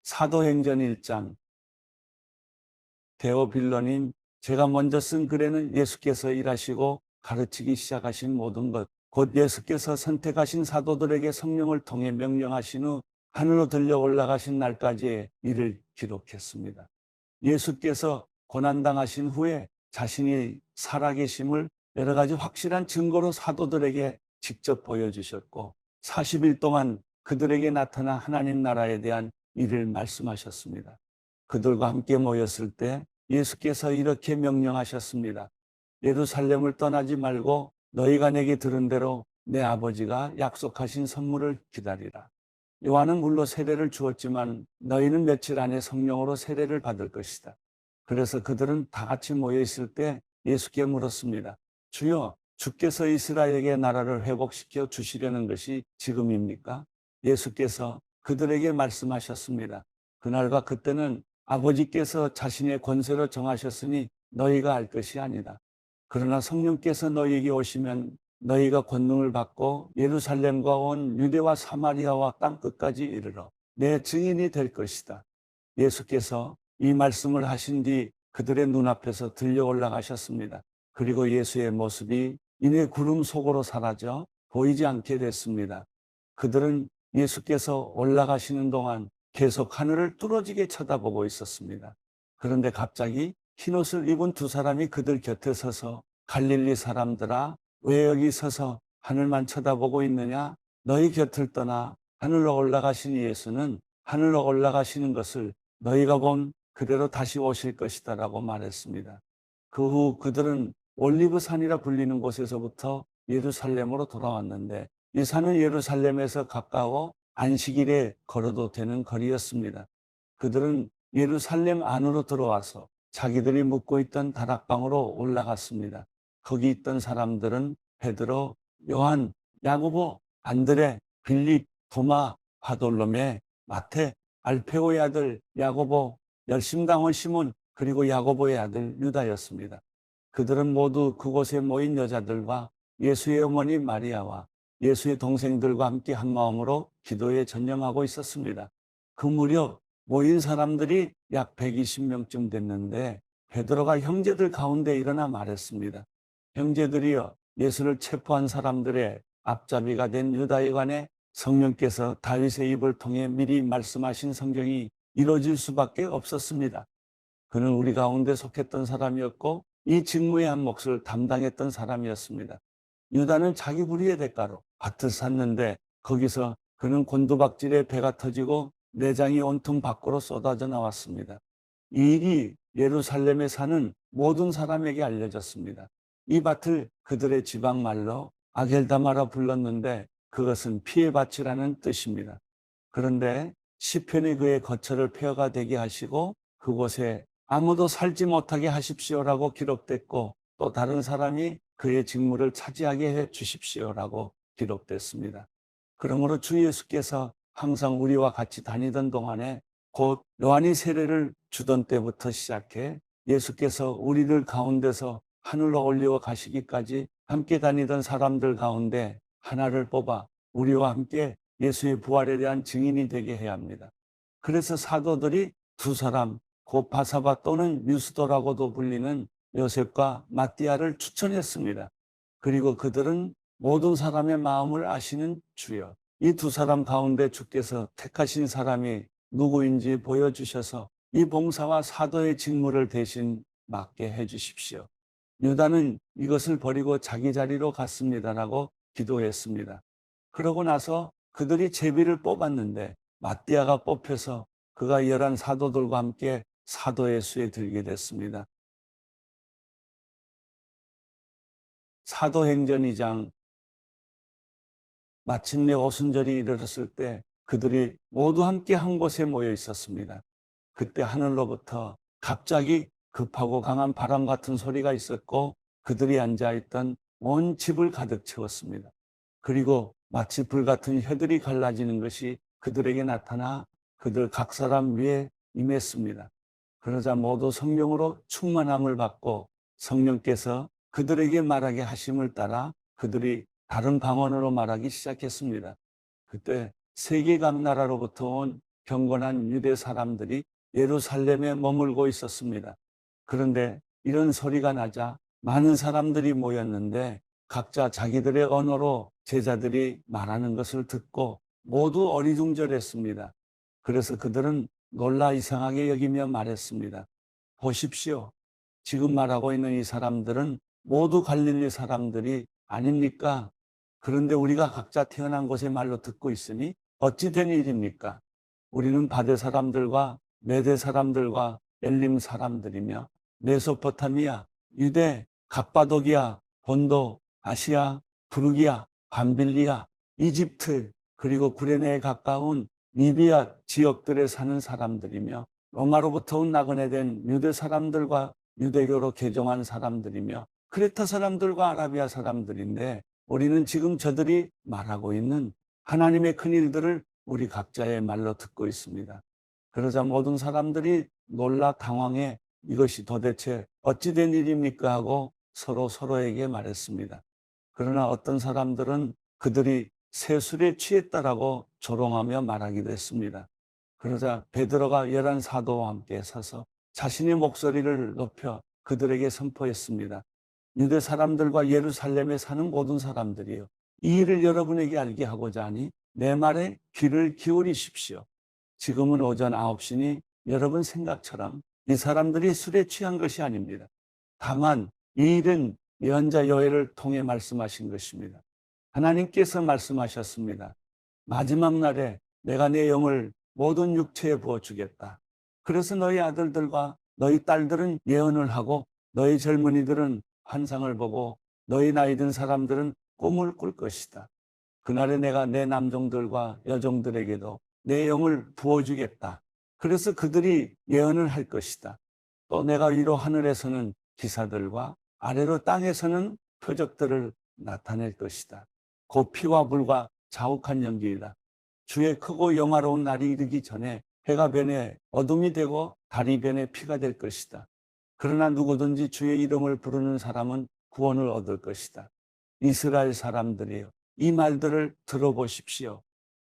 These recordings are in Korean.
사도행전 1장. 데오빌로님, 제가 먼저 쓴 글에는 예수께서 일하시고 가르치기 시작하신 모든 것, 곧 예수께서 선택하신 사도들에게 성령을 통해 명령하신 후 하늘로 들려 올라가신 날까지의 일을 기록했습니다. 예수께서 고난당하신 후에 자신이 살아계심을 여러 가지 확실한 증거로 사도들에게 직접 보여주셨고, 40일 동안 그들에게 나타나 하나님 나라에 대한 일을 말씀하셨습니다. 그들과 함께 모였을 때 예수께서 이렇게 명령하셨습니다. 예루살렘을 떠나지 말고 너희가 내게 들은 대로 내 아버지가 약속하신 선물을 기다리라. 요한은 물로 세례를 주었지만 너희는 며칠 안에 성령으로 세례를 받을 것이다. 그래서 그들은 다 같이 모여 있을 때 예수께 물었습니다. 주여, 주께서 이스라엘에게 나라를 회복시켜 주시려는 것이 지금입니까? 예수께서 그들에게 말씀하셨습니다. 그날과 그때는 아버지께서 자신의 권세로 정하셨으니 너희가 알 것이 아니다. 그러나 성령께서 너희에게 오시면 너희가 권능을 받고 예루살렘과 온 유대와 사마리아와 땅끝까지 이르러 내 증인이 될 것이다. 예수께서 이 말씀을 하신 뒤 그들의 눈앞에서 들려 올라가셨습니다. 그리고 예수의 모습이 이내 구름 속으로 사라져 보이지 않게 됐습니다. 그들은 예수께서 올라가시는 동안 계속 하늘을 뚫어지게 쳐다보고 있었습니다. 그런데 갑자기 흰옷을 입은 두 사람이 그들 곁에 서서 갈릴리 사람들아, 왜 여기 서서 하늘만 쳐다보고 있느냐? 너희 곁을 떠나 하늘로 올라가신 예수는 하늘로 올라가시는 것을 너희가 본 그대로 다시 오실 것이다 라고 말했습니다. 그 후 그들은 올리브산이라 불리는 곳에서부터 예루살렘으로 돌아왔는데, 이 산은 예루살렘에서 가까워 안식일에 걸어도 되는 거리였습니다. 그들은 예루살렘 안으로 들어와서 자기들이 묵고 있던 다락방으로 올라갔습니다. 거기 있던 사람들은 베드로, 요한, 야고보, 안드레, 빌립, 도마, 바돌로메, 마태, 알페오의 아들 야고보, 열심당원 시몬, 그리고 야고보의 아들 유다였습니다. 그들은 모두 그곳에 모인 여자들과 예수의 어머니 마리아와 예수의 동생들과 함께 한 마음으로 기도에 전념하고 있었습니다. 그 무렵 모인 사람들이 약 120명쯤 됐는데 베드로가 형제들 가운데 일어나 말했습니다. 형제들이여, 예수를 체포한 사람들의 앞잡이가 된 유다에 관해 성령께서 다윗의 입을 통해 미리 말씀하신 성경이 이루어질 수밖에 없었습니다. 그는 우리 가운데 속했던 사람이었고 이 직무의 한 몫을 담당했던 사람이었습니다. 유다는 자기 불의의 대가로 밭을 샀는데 거기서 그는 곤두박질에 배가 터지고 내장이 온통 밖으로 쏟아져 나왔습니다. 이 일이 예루살렘에 사는 모든 사람에게 알려졌습니다. 이 밭을 그들의 지방말로 아겔다마라 불렀는데 그것은 피의 밭이라는 뜻입니다. 그런데 시편에 그의 거처를 폐허가 되게 하시고 그곳에 아무도 살지 못하게 하십시오라고 기록됐고, 또 다른 사람이 그의 직무를 차지하게 해 주십시오라고 기록됐습니다. 그러므로 주 예수께서 항상 우리와 같이 다니던 동안에, 곧 요한이 세례를 주던 때부터 시작해 예수께서 우리들 가운데서 하늘로 올려 가시기까지 함께 다니던 사람들 가운데 하나를 뽑아 우리와 함께 예수의 부활에 대한 증인이 되게 해야 합니다. 그래서 사도들이 두 사람, 곧 바사바 또는 유스도라고도 불리는 요셉과 마띠아를 추천했습니다. 그리고 그들은 모든 사람의 마음을 아시는 주여, 이 두 사람 가운데 주께서 택하신 사람이 누구인지 보여주셔서 이 봉사와 사도의 직무를 대신 맡게 해주십시오. 유다는 이것을 버리고 자기 자리로 갔습니다라고 기도했습니다. 그러고 나서 그들이 제비를 뽑았는데 마띠아가 뽑혀서 그가 11 사도들과 함께 사도의 수에 들게 됐습니다. 사도행전 2장. 마침내 오순절이 이르렀을 때 그들이 모두 함께 한 곳에 모여 있었습니다. 그때 하늘로부터 갑자기 급하고 강한 바람 같은 소리가 있었고 그들이 앉아있던 온 집을 가득 채웠습니다. 그리고 마치 불같은 혀들이 갈라지는 것이 그들에게 나타나 그들 각 사람 위에 임했습니다. 그러자 모두 성령으로 충만함을 받고 성령께서 그들에게 말하게 하심을 따라 그들이 다른 방언으로 말하기 시작했습니다. 그때 세계 각 나라로부터 온 경건한 유대 사람들이 예루살렘에 머물고 있었습니다. 그런데 이런 소리가 나자 많은 사람들이 모였는데 각자 자기들의 언어로 제자들이 말하는 것을 듣고 모두 어리둥절했습니다. 그래서 그들은 놀라 이상하게 여기며 말했습니다. 보십시오. 지금 말하고 있는 이 사람들은 모두 갈릴리 사람들이 아닙니까? 그런데 우리가 각자 태어난 곳의 말로 듣고 있으니 어찌 된 일입니까? 우리는 바데 사람들과 메데 사람들과 엘림 사람들이며 메소포타미아, 유대, 갑바도기아, 본도, 아시아, 부르기아, 밤빌리아, 이집트, 그리고 구레네에 가까운 리비아 지역들에 사는 사람들이며 로마로부터 온 나그네 된 유대 사람들과 유대교로 개종한 사람들이며 크레타 사람들과 아라비아 사람들인데 우리는 지금 저들이 말하고 있는 하나님의 큰 일들을 우리 각자의 말로 듣고 있습니다. 그러자 모든 사람들이 놀라 당황해 이것이 도대체 어찌 된 일입니까 하고 서로에게 말했습니다. 그러나 어떤 사람들은 그들이 세술에 취했다라고 조롱하며 말하기도 했습니다. 그러자 베드로가 11 사도와 함께 서서 자신의 목소리를 높여 그들에게 선포했습니다. 유대 사람들과 예루살렘에 사는 모든 사람들이요. 이 일을 여러분에게 알게 하고자 하니 내 말에 귀를 기울이십시오. 지금은 오전 9시니 여러분 생각처럼 이 사람들이 술에 취한 것이 아닙니다. 다만 이 일은 예언자 요엘을 통해 말씀하신 것입니다. 하나님께서 말씀하셨습니다. 마지막 날에 내가 내 영을 모든 육체에 부어주겠다. 그래서 너희 아들들과 너희 딸들은 예언을 하고 너희 젊은이들은 환상을 보고 너희 나이 든 사람들은 꿈을 꿀 것이다. 그날에 내가 내 남종들과 여종들에게도 내 영을 부어주겠다. 그래서 그들이 예언을 할 것이다. 또 내가 위로 하늘에서는 기사들과 아래로 땅에서는 표적들을 나타낼 것이다. 곧 피와 불과 자욱한 연기이다. 주의 크고 영화로운 날이 이르기 전에 해가 변해 어둠이 되고 달이 변해 피가 될 것이다. 그러나 누구든지 주의 이름을 부르는 사람은 구원을 얻을 것이다. 이스라엘 사람들이여, 이 말들을 들어보십시오.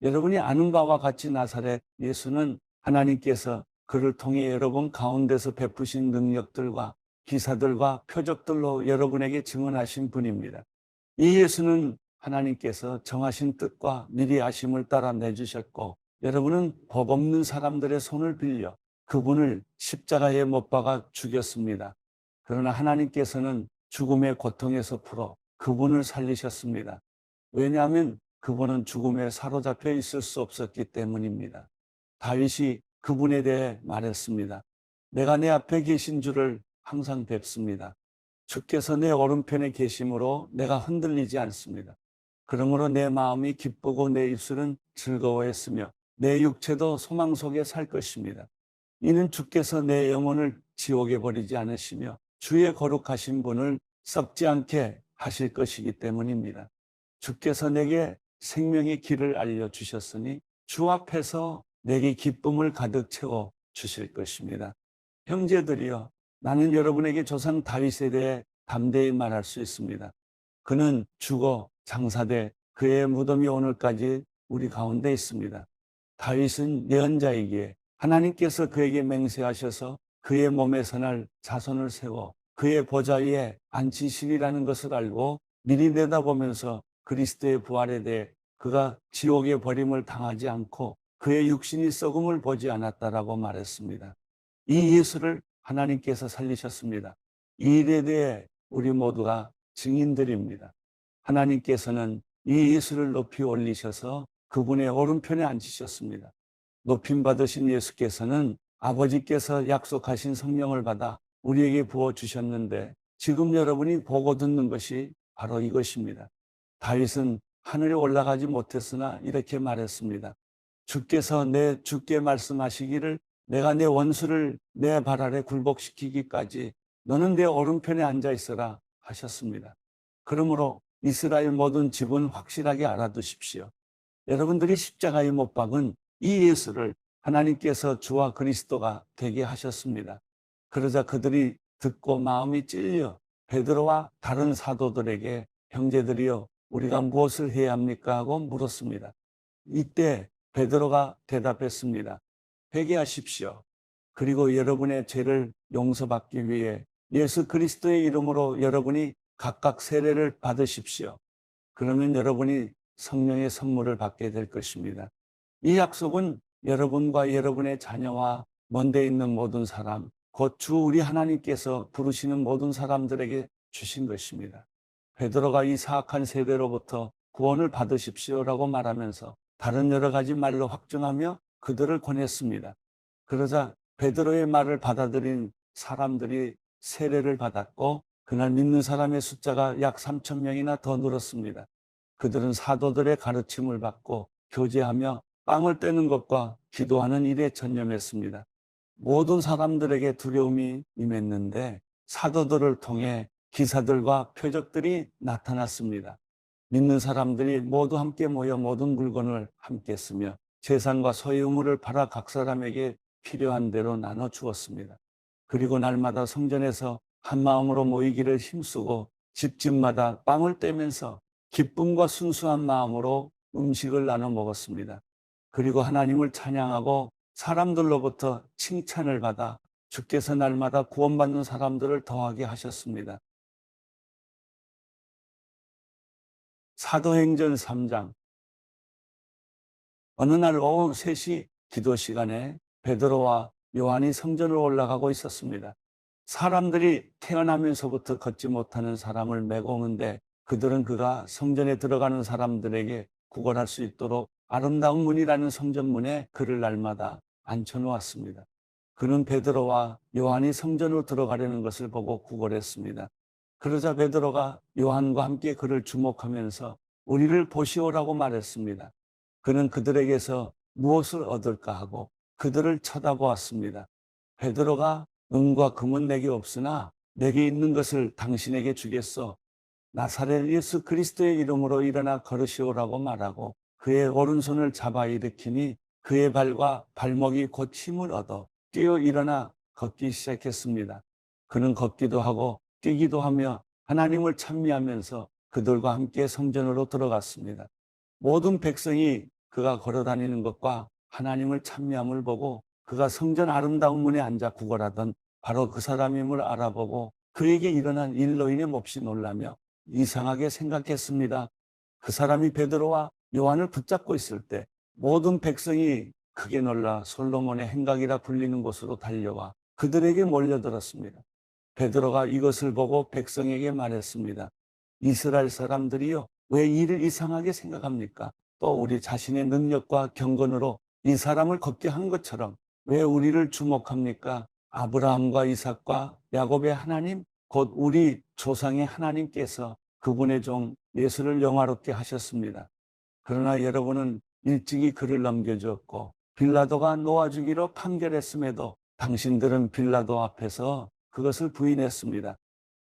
여러분이 아는 바와 같이 나사렛 예수는 하나님께서 그를 통해 여러분 가운데서 베푸신 능력들과 기사들과 표적들로 여러분에게 증언하신 분입니다. 이 예수는 하나님께서 정하신 뜻과 미리 아심을 따라 내주셨고 여러분은 법 없는 사람들의 손을 빌려 그분을 십자가에 못 박아 죽였습니다. 그러나 하나님께서는 죽음의 고통에서 풀어 그분을 살리셨습니다. 왜냐하면 그분은 죽음에 사로잡혀 있을 수 없었기 때문입니다. 다윗이 그분에 대해 말했습니다. 내가 내 앞에 계신 주를 항상 뵙습니다. 주께서 내 오른편에 계심으로 내가 흔들리지 않습니다. 그러므로 내 마음이 기쁘고 내 입술은 즐거워했으며 내 육체도 소망 속에 살 것입니다. 이는 주께서 내 영혼을 지옥에 버리지 않으시며 주의 거룩하신 분을 썩지 않게 하실 것이기 때문입니다. 주께서 내게 생명의 길을 알려주셨으니 주 앞에서 내게 기쁨을 가득 채워 주실 것입니다. 형제들이여, 나는 여러분에게 조상 다윗에 대해 담대히 말할 수 있습니다. 그는 죽어 장사돼 그의 무덤이 오늘까지 우리 가운데 있습니다. 다윗은 예언자이기에 하나님께서 그에게 맹세하셔서 그의 몸에 선할 자손을 세워 그의 보좌 위에 앉히시리라는 것을 알고 미리 내다보면서 그리스도의 부활에 대해 그가 지옥의 버림을 당하지 않고 그의 육신이 썩음을 보지 않았다라고 말했습니다. 이 예수를 하나님께서 살리셨습니다. 이 일에 대해 우리 모두가 증인들입니다. 하나님께서는 이 예수를 높이 올리셔서 그분의 오른편에 앉히셨습니다. 높임 받으신 예수께서는 아버지께서 약속하신 성령을 받아 우리에게 부어주셨는데 지금 여러분이 보고 듣는 것이 바로 이것입니다. 다윗은 하늘에 올라가지 못했으나 이렇게 말했습니다. 주께서 내 주께 말씀하시기를 내가 내 원수를 내 발 아래 굴복시키기까지 너는 내 오른편에 앉아 있으라 하셨습니다. 그러므로 이스라엘 모든 집은 확실하게 알아두십시오. 여러분들이 십자가에 못 박은 이 예수를 하나님께서 주와 그리스도가 되게 하셨습니다. 그러자 그들이 듣고 마음이 찔려 베드로와 다른 사도들에게 형제들이여 우리가 무엇을 해야 합니까? 하고 물었습니다. 이때 베드로가 대답했습니다. 회개하십시오. 그리고 여러분의 죄를 용서받기 위해 예수 그리스도의 이름으로 여러분이 각각 세례를 받으십시오. 그러면 여러분이 성령의 선물을 받게 될 것입니다. 이 약속은 여러분과 여러분의 자녀와 먼데 있는 모든 사람, 곧 주 우리 하나님께서 부르시는 모든 사람들에게 주신 것입니다. 베드로가 이 사악한 세대로부터 구원을 받으십시오라고 말하면서 다른 여러 가지 말로 확증하며 그들을 권했습니다. 그러자 베드로의 말을 받아들인 사람들이 세례를 받았고 그날 믿는 사람의 숫자가 약 3천 명이나 더 늘었습니다. 그들은 사도들의 가르침을 받고 교제하며 빵을 떼는 것과 기도하는 일에 전념했습니다. 모든 사람들에게 두려움이 임했는데 사도들을 통해 기사들과 표적들이 나타났습니다. 믿는 사람들이 모두 함께 모여 모든 물건을 함께 쓰며 재산과 소유물을 팔아 각 사람에게 필요한 대로 나눠 주었습니다. 그리고 날마다 성전에서 한 마음으로 모이기를 힘쓰고 집집마다 빵을 떼면서 기쁨과 순수한 마음으로 음식을 나눠 먹었습니다. 그리고 하나님을 찬양하고 사람들로부터 칭찬을 받아 주께서 날마다 구원받는 사람들을 더하게 하셨습니다. 사도행전 3장. 어느 날 오후 3시 기도 시간에 베드로와 요한이 성전으로 올라가고 있었습니다. 사람들이 태어나면서부터 걷지 못하는 사람을 메고 오는데 그들은 그가 성전에 들어가는 사람들에게 구걸할 수 있도록 아름다운 문이라는 성전문에 그를 날마다 앉혀놓았습니다. 그는 베드로와 요한이 성전으로 들어가려는 것을 보고 구걸했습니다. 그러자 베드로가 요한과 함께 그를 주목하면서 우리를 보시오라고 말했습니다. 그는 그들에게서 무엇을 얻을까 하고 그들을 쳐다보았습니다. 베드로가 은과 금은 내게 없으나 내게 있는 것을 당신에게 주겠소. 나사렛 예수 그리스도의 이름으로 일어나 걸으시오라고 말하고 그의 오른손을 잡아 일으키니 그의 발과 발목이 곧 힘을 얻어 뛰어 일어나 걷기 시작했습니다. 그는 걷기도 하고 뛰기도 하며 하나님을 찬미하면서 그들과 함께 성전으로 들어갔습니다. 모든 백성이 그가 걸어다니는 것과 하나님을 찬미함을 보고 그가 성전 아름다운 문에 앉아 구걸하던 바로 그 사람임을 알아보고 그에게 일어난 일로 인해 몹시 놀라며 이상하게 생각했습니다. 그 사람이 베드로와 요한을 붙잡고 있을 때 모든 백성이 크게 놀라 솔로몬의 행각이라 불리는 곳으로 달려와 그들에게 몰려들었습니다. 베드로가 이것을 보고 백성에게 말했습니다. 이스라엘 사람들이요, 왜 이를 이상하게 생각합니까? 또 우리 자신의 능력과 경건으로 이 사람을 걷게 한 것처럼 왜 우리를 주목합니까? 아브라함과 이삭과 야곱의 하나님, 곧 우리 조상의 하나님께서 그분의 종 예수를 영화롭게 하셨습니다. 그러나 여러분은 일찍이 그를 넘겨주었고 빌라도가 놓아주기로 판결했음에도 당신들은 빌라도 앞에서 그것을 부인했습니다.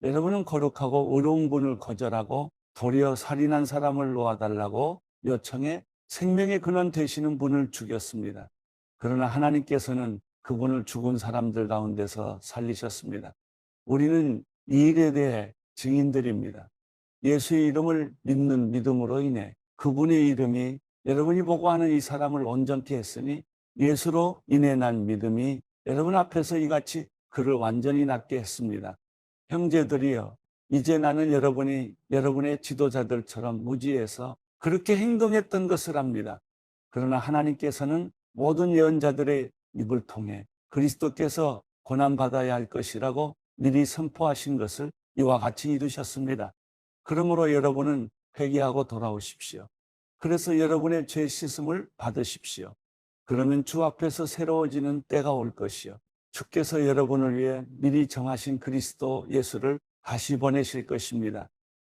여러분은 거룩하고 의로운 분을 거절하고 도리어 살인한 사람을 놓아달라고 요청해 생명의 근원 되시는 분을 죽였습니다. 그러나 하나님께서는 그분을 죽은 사람들 가운데서 살리셨습니다. 우리는 이 일에 대해 증인들입니다. 예수의 이름을 믿는 믿음으로 인해 그분의 이름이 여러분이 보고 하는 이 사람을 온전케 했으니 예수로 인해 난 믿음이 여러분 앞에서 이같이 그를 완전히 낫게 했습니다. 형제들이여, 이제 나는 여러분이 여러분의 지도자들처럼 무지해서 그렇게 행동했던 것을 압니다. 그러나 하나님께서는 모든 예언자들의 입을 통해 그리스도께서 고난받아야 할 것이라고 미리 선포하신 것을 이와 같이 이루셨습니다. 그러므로 여러분은 회개하고 돌아오십시오. 그래서 여러분의 죄 씻음을 받으십시오. 그러면 주 앞에서 새로워지는 때가 올 것이요, 주께서 여러분을 위해 미리 정하신 그리스도 예수를 다시 보내실 것입니다.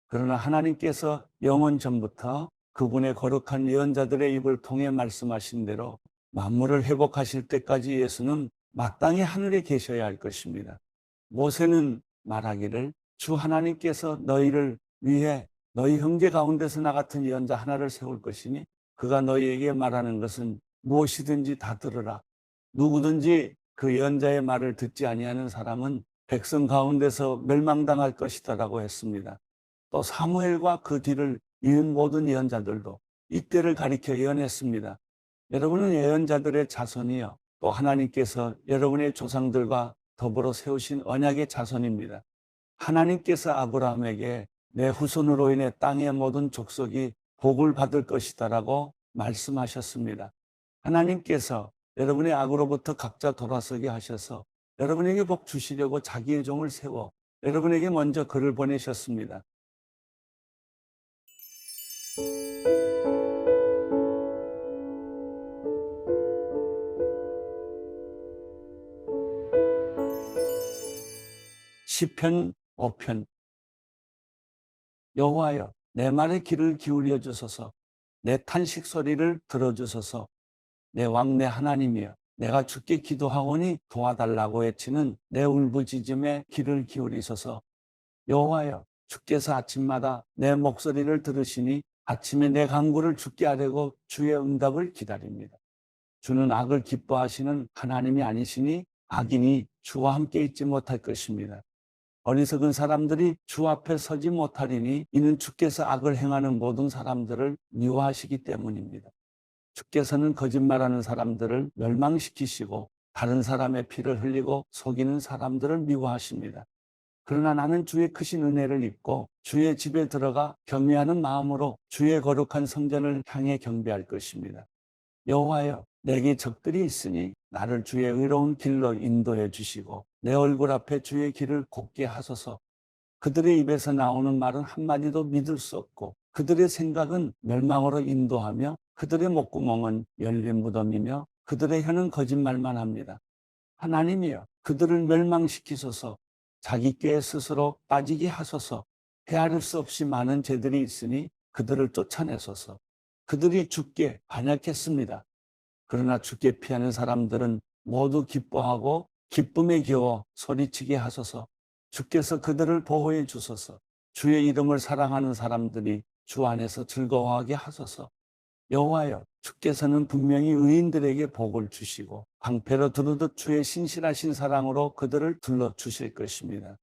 그러나 하나님께서 영원 전부터 그분의 거룩한 예언자들의 입을 통해 말씀하신 대로 만물을 회복하실 때까지 예수는 마땅히 하늘에 계셔야 할 것입니다. 모세는 말하기를 주 하나님께서 너희를 위해 너희 형제 가운데서 나 같은 예언자 하나를 세울 것이니 그가 너희에게 말하는 것은 무엇이든지 다 들으라. 누구든지 그 예언자의 말을 듣지 아니하는 사람은 백성 가운데서 멸망당할 것이다라고 했습니다. 또 사무엘과 그 뒤를 이은 모든 예언자들도 이때를 가리켜 예언했습니다. 여러분은 예언자들의 자손이요. 또 하나님께서 여러분의 조상들과 더불어 세우신 언약의 자손입니다. 하나님께서 아브라함에게 내 후손으로 인해 땅의 모든 족속이 복을 받을 것이다라고 말씀하셨습니다. 하나님께서 여러분의 악으로부터 각자 돌아서게 하셔서 여러분에게 복 주시려고 자기의 종을 세워 여러분에게 먼저 그를 보내셨습니다. 시편 5편. 여호와여, 내 말에 귀를 기울여 주소서. 내 탄식 소리를 들어주소서. 내 왕 내 하나님이여, 내가 주께 기도하오니 도와달라고 외치는 내 울부짖음에 귀를 기울이소서. 여호와여, 주께서 아침마다 내 목소리를 들으시니 아침에 내 간구를 주께 아뢰고 주의 응답을 기다립니다. 주는 악을 기뻐하시는 하나님이 아니시니 악인이 주와 함께 있지 못할 것입니다. 어리석은 사람들이 주 앞에 서지 못하리니 이는 주께서 악을 행하는 모든 사람들을 미워하시기 때문입니다. 주께서는 거짓말하는 사람들을 멸망시키시고 다른 사람의 피를 흘리고 속이는 사람들을 미워하십니다. 그러나 나는 주의 크신 은혜를 입고 주의 집에 들어가 경외하는 마음으로 주의 거룩한 성전을 향해 경배할 것입니다. 여호와여, 내게 적들이 있으니 나를 주의 의로운 길로 인도해 주시고 내 얼굴 앞에 주의 길을 곱게 하소서. 그들의 입에서 나오는 말은 한마디도 믿을 수 없고 그들의 생각은 멸망으로 인도하며 그들의 목구멍은 열린 무덤이며 그들의 혀는 거짓말만 합니다. 하나님이여, 그들을 멸망시키소서. 자기 꾀에 스스로 빠지게 하소서. 헤아릴 수 없이 많은 죄들이 있으니 그들을 쫓아내소서. 그들이 주께 반역했습니다. 그러나 주께 피하는 사람들은 모두 기뻐하고 기쁨에 겨워 소리치게 하소서. 주께서 그들을 보호해 주소서. 주의 이름을 사랑하는 사람들이 주 안에서 즐거워하게 하소서. 여호와여, 주께서는 분명히 의인들에게 복을 주시고 방패로 두르듯 주의 신실하신 사랑으로 그들을 둘러주실 것입니다.